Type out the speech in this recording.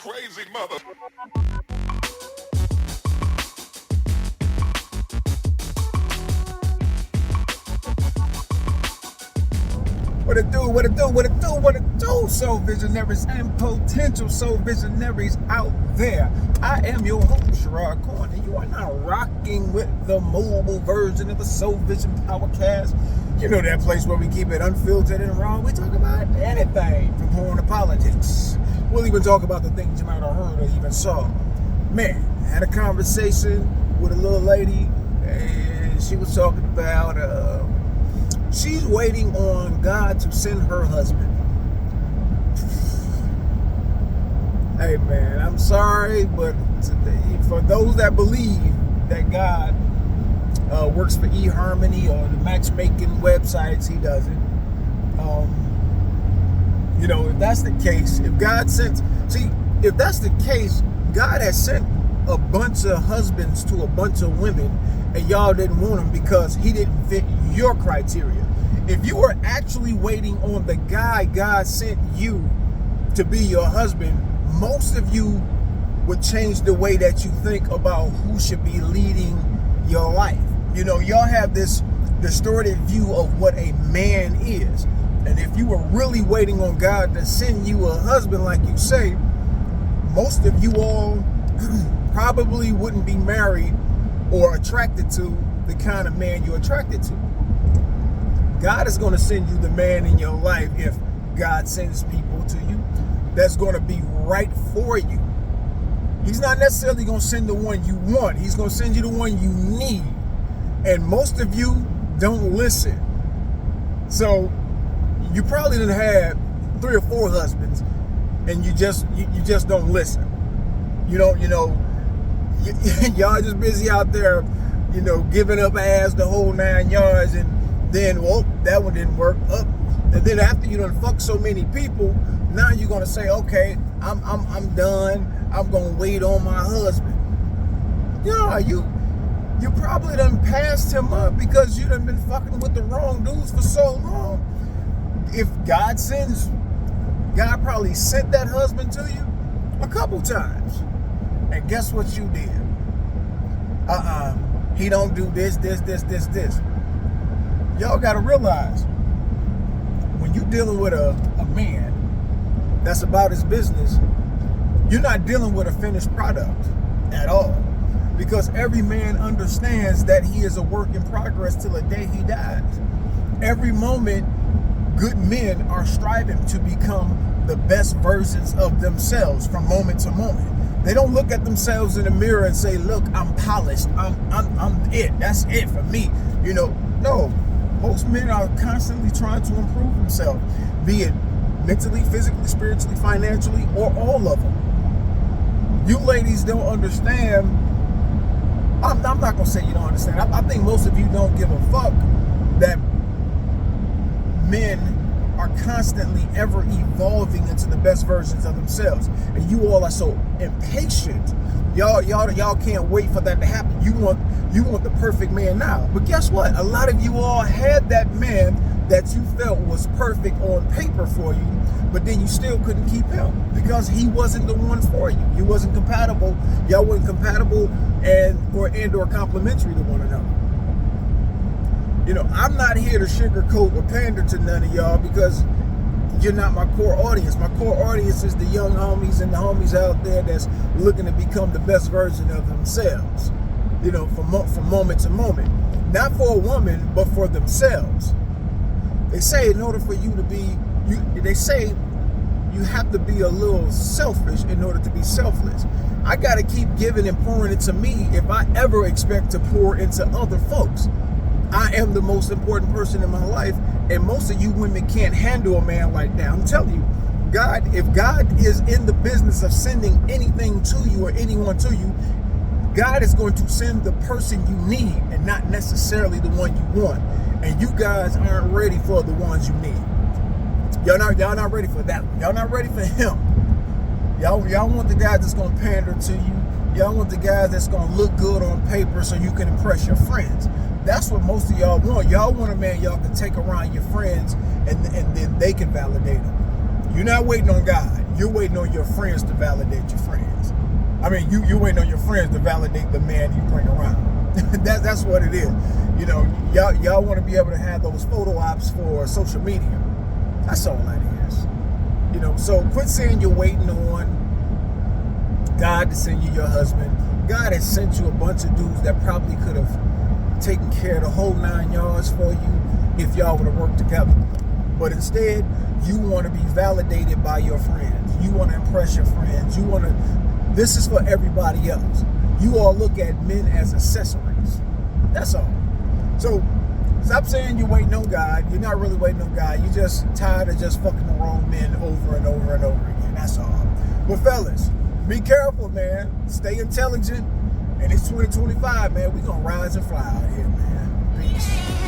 crazy mother. What it do, what it do, what it do, what it do, soul visionaries and potential soul visionaries out there. I am your host, Sherrod Corn, and you are now rocking with the mobile version of the Soul Vision Powercast. You know that place where we keep it unfiltered and raw. We talk about anything from porn to politics. We'll even talk about the things you might have heard or even saw. Man, I had a conversation with a little lady, and she was talking about she's waiting on God to send her husband. Hey man, I'm sorry, but for those that believe that God works for eHarmony or the matchmaking websites, he doesn't. If that's the case, if that's the case, God has sent a bunch of husbands to a bunch of women, and y'all didn't want him because he didn't fit your criteria. If you were actually waiting on the guy God sent you to be your husband, most of you would change the way that you think about who should be leading your life. Y'all have this distorted view of what a man is. And if you were really waiting on God to send you a husband, like you say, most of you all probably wouldn't be married or attracted to the kind of man you're attracted to. God is going to send you the man in your life if God sends people to you that's going to be right for you. He's not necessarily going to send the one you want. He's going to send you the one you need. And most of you don't listen. So you probably done had 3 or 4 husbands, and you just don't listen. Y'all just busy out there, giving up ass the whole 9 yards, and then, that one didn't work. And then after you done fucked so many people, now you're gonna say, okay, I'm done. I'm gonna wait on my husband. Yeah, you probably done passed him up because you done been fucking with the wrong dudes for so long. If God probably sent that husband to you a couple times. And guess what you did? He don't do this. Y'all gotta realize, when you're dealing with a man that's about his business, you're not dealing with a finished product at all. Because every man understands that he is a work in progress till the day he dies. Every moment, good men are striving to become the best versions of themselves from moment to moment. They don't look at themselves in the mirror and say, look, I'm polished. I'm it. That's it for me. No. Most men are constantly trying to improve themselves, be it mentally, physically, spiritually, financially, or all of them. You ladies don't understand. I'm not going to say you don't understand. I think most of you don't give a fuck that men are constantly ever evolving into the best versions of themselves. And you all are so impatient. Y'all can't wait for that to happen. You want the perfect man now. But guess what? A lot of you all had that man that you felt was perfect on paper for you, but then you still couldn't keep him because he wasn't the one for you. You wasn't compatible. Y'all weren't compatible and or complementary to one another. I'm not here to sugarcoat or pander to none of y'all because you're not my core audience. My core audience is the young homies and the homies out there that's looking to become the best version of themselves, from moment to moment. Not for a woman, but for themselves. They say in order for you to be, they say you have to be a little selfish in order to be selfless. I got to keep giving and pouring into me if I ever expect to pour into other folks. I am the most important person in my life, and most of you women can't handle a man like that. I'm telling you, if God is in the business of sending anything to you or anyone to you, God is going to send the person you need and not necessarily the one you want. And you guys aren't ready for the ones you need. Y'all not ready for that. Y'all not ready for him. Y'all want the guy that's going to pander to you. Y'all want the guy that's going to look good on paper so you can impress your friends. That's what most of y'all want. Y'all want a man y'all can take around your friends and then they can validate him. You're not waiting on God. You're waiting on your friends to validate your friends. I mean, you're waiting on your friends to validate the man you bring around. That's what it is. You know, y'all want to be able to have those photo ops for social media. That's all that is. You know, so quit saying you're waiting on God to send you your husband. God has sent you a bunch of dudes that probably could have taken care of the whole 9 yards for you if y'all would have worked together. But instead, you want to be validated by your friends. You want to impress your friends. This is for everybody else. You all look at men as accessories. That's all. So stop saying you're waiting on God. You're not really waiting on God. You're just tired of just fucking the wrong men over and over and over again. That's all. But fellas, be careful, man. Stay intelligent. And it's 2025, man. We're going to rise and fly out here, man. Peace.